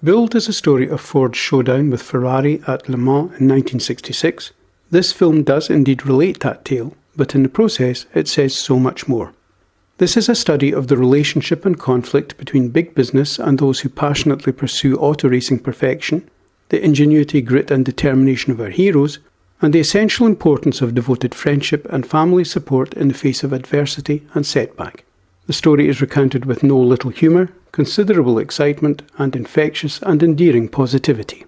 Billed as a story of Ford's showdown with Ferrari at Le Mans in 1966, this film does indeed relate that tale, but in the process it says so much more. This is a study of the relationship and conflict between big business and those who passionately pursue auto racing perfection, the ingenuity, grit and determination of our heroes, and the essential importance of devoted friendship and family support in the face of adversity and setback. The story is recounted with no little humour, considerable excitement, and infectious and endearing positivity.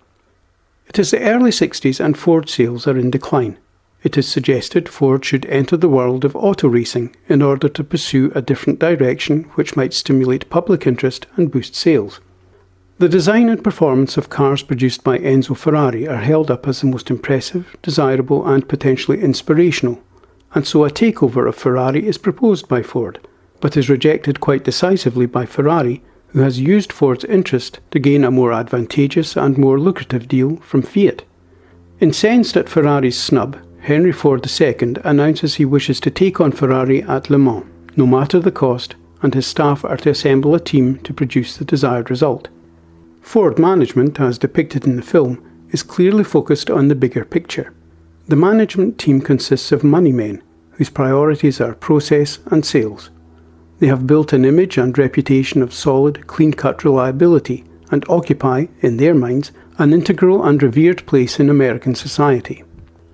It is the early 60s and Ford sales are in decline. It is suggested Ford should enter the world of auto racing in order to pursue a different direction which might stimulate public interest and boost sales. The design and performance of cars produced by Enzo Ferrari are held up as the most impressive, desirable and potentially inspirational, and so a takeover of Ferrari is proposed by Ford, but is rejected quite decisively by Ferrari, who has used Ford's interest to gain a more advantageous and more lucrative deal from Fiat. Incensed at Ferrari's snub, Henry Ford II announces he wishes to take on Ferrari at Le Mans, no matter the cost, and his staff are to assemble a team to produce the desired result. Ford management, as depicted in the film, is clearly focused on the bigger picture. The management team consists of money men, whose priorities are process and sales. They have built an image and reputation of solid, clean-cut reliability and occupy, in their minds, an integral and revered place in American society.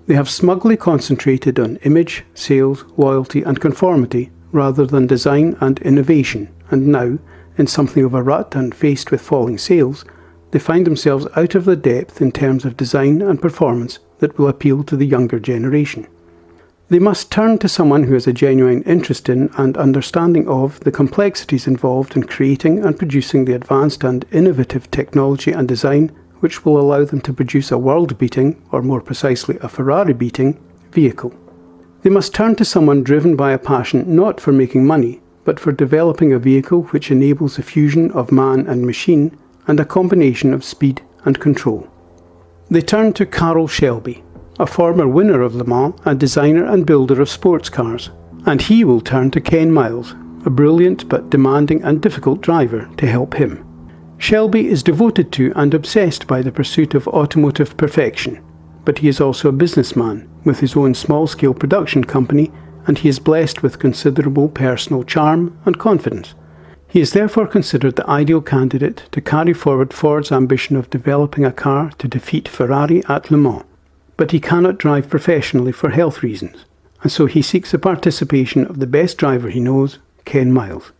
They have smugly concentrated on image, sales, loyalty and conformity rather than design and innovation, and now, in something of a rut and faced with falling sales, they find themselves out of the depth in terms of design and performance that will appeal to the younger generation. They must turn to someone who has a genuine interest in and understanding of the complexities involved in creating and producing the advanced and innovative technology and design which will allow them to produce a world-beating, or more precisely a Ferrari-beating, vehicle. They must turn to someone driven by a passion not for making money, but for developing a vehicle which enables the fusion of man and machine and a combination of speed and control. They turn to Carroll Shelby, a former winner of Le Mans, a designer and builder of sports cars, and he will turn to Ken Miles, a brilliant but demanding and difficult driver, to help him. Shelby is devoted to and obsessed by the pursuit of automotive perfection, but he is also a businessman with his own small-scale production company, and he is blessed with considerable personal charm and confidence. He is therefore considered the ideal candidate to carry forward Ford's ambition of developing a car to defeat Ferrari at Le Mans. But he cannot drive professionally for health reasons, and so he seeks the participation of the best driver he knows, Ken Miles.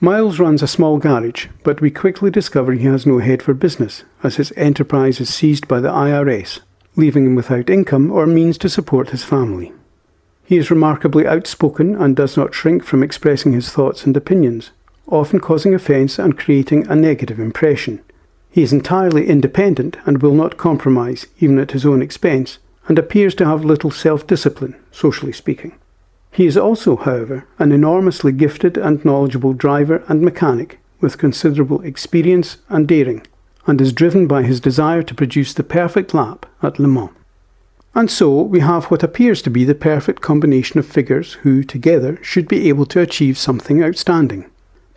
Miles runs a small garage, but we quickly discover he has no head for business, as his enterprise is seized by the IRS, leaving him without income or means to support his family. He is remarkably outspoken and does not shrink from expressing his thoughts and opinions, often causing offence and creating a negative impression. He is entirely independent and will not compromise, even at his own expense, and appears to have little self-discipline, socially speaking. He is also, however, an enormously gifted and knowledgeable driver and mechanic with considerable experience and daring, and is driven by his desire to produce the perfect lap at Le Mans. And so we have what appears to be the perfect combination of figures who, together, should be able to achieve something outstanding.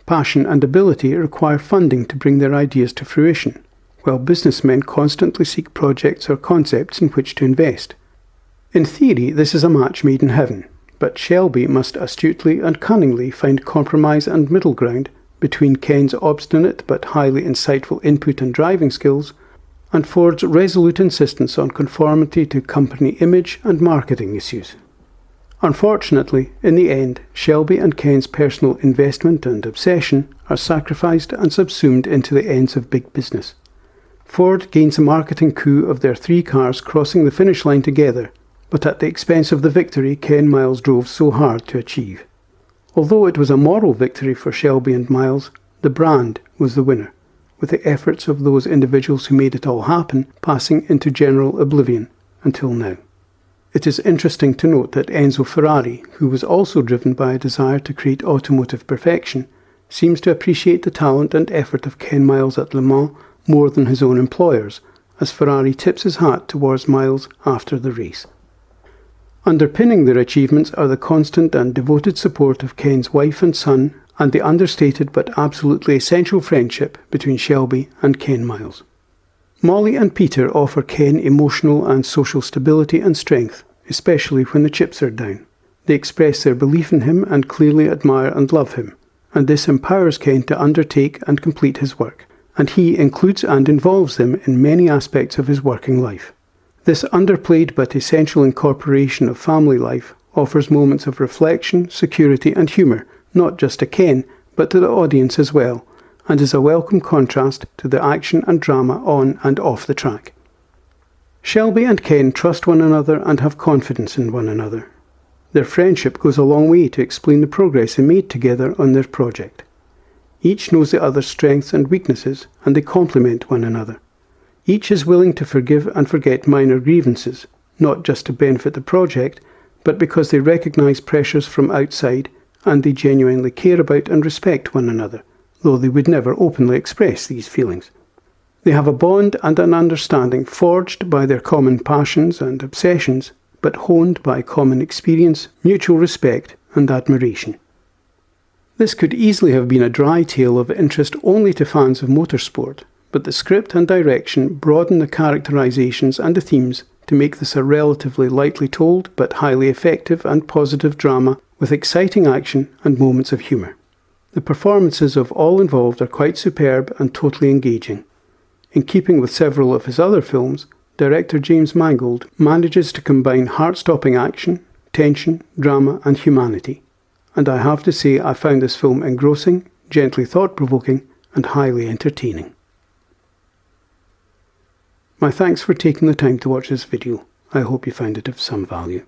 Passion and ability require funding to bring their ideas to fruition, while businessmen constantly seek projects or concepts in which to invest. In theory, this is a match made in heaven, but Shelby must astutely and cunningly find compromise and middle ground between Ken's obstinate but highly insightful input and driving skills, and Ford's resolute insistence on conformity to company image and marketing issues. Unfortunately, in the end, Shelby and Ken's personal investment and obsession are sacrificed and subsumed into the ends of big business. Ford gains a marketing coup of their three cars crossing the finish line together, but at the expense of the victory Ken Miles drove so hard to achieve. Although it was a moral victory for Shelby and Miles, the brand was the winner, with the efforts of those individuals who made it all happen passing into general oblivion until now. It is interesting to note that Enzo Ferrari, who was also driven by a desire to create automotive perfection, seems to appreciate the talent and effort of Ken Miles at Le Mans more than his own employers, as Ferrari tips his hat towards Miles after the race. Underpinning their achievements are the constant and devoted support of Ken's wife and son, and the understated but absolutely essential friendship between Shelby and Ken Miles. Molly and Peter offer Ken emotional and social stability and strength, especially when the chips are down. They express their belief in him and clearly admire and love him, and this empowers Ken to undertake and complete his work, and he includes and involves them in many aspects of his working life. This underplayed but essential incorporation of family life offers moments of reflection, security and humour, not just to Ken, but to the audience as well, and is a welcome contrast to the action and drama on and off the track. Shelby and Ken trust one another and have confidence in one another. Their friendship goes a long way to explain the progress they made together on their project. Each knows the other's strengths and weaknesses, and they complement one another. Each is willing to forgive and forget minor grievances, not just to benefit the project, but because they recognise pressures from outside and they genuinely care about and respect one another, though they would never openly express these feelings. They have a bond and an understanding forged by their common passions and obsessions, but honed by common experience, mutual respect and admiration. This could easily have been a dry tale of interest only to fans of motorsport, but the script and direction broaden the characterizations and the themes to make this a relatively lightly told but highly effective and positive drama with exciting action and moments of humour. The performances of all involved are quite superb and totally engaging. In keeping with several of his other films, director James Mangold manages to combine heart-stopping action, tension, drama and humanity. And I have to say I found this film engrossing, gently thought-provoking and highly entertaining. My thanks for taking the time to watch this video. I hope you found it of some value.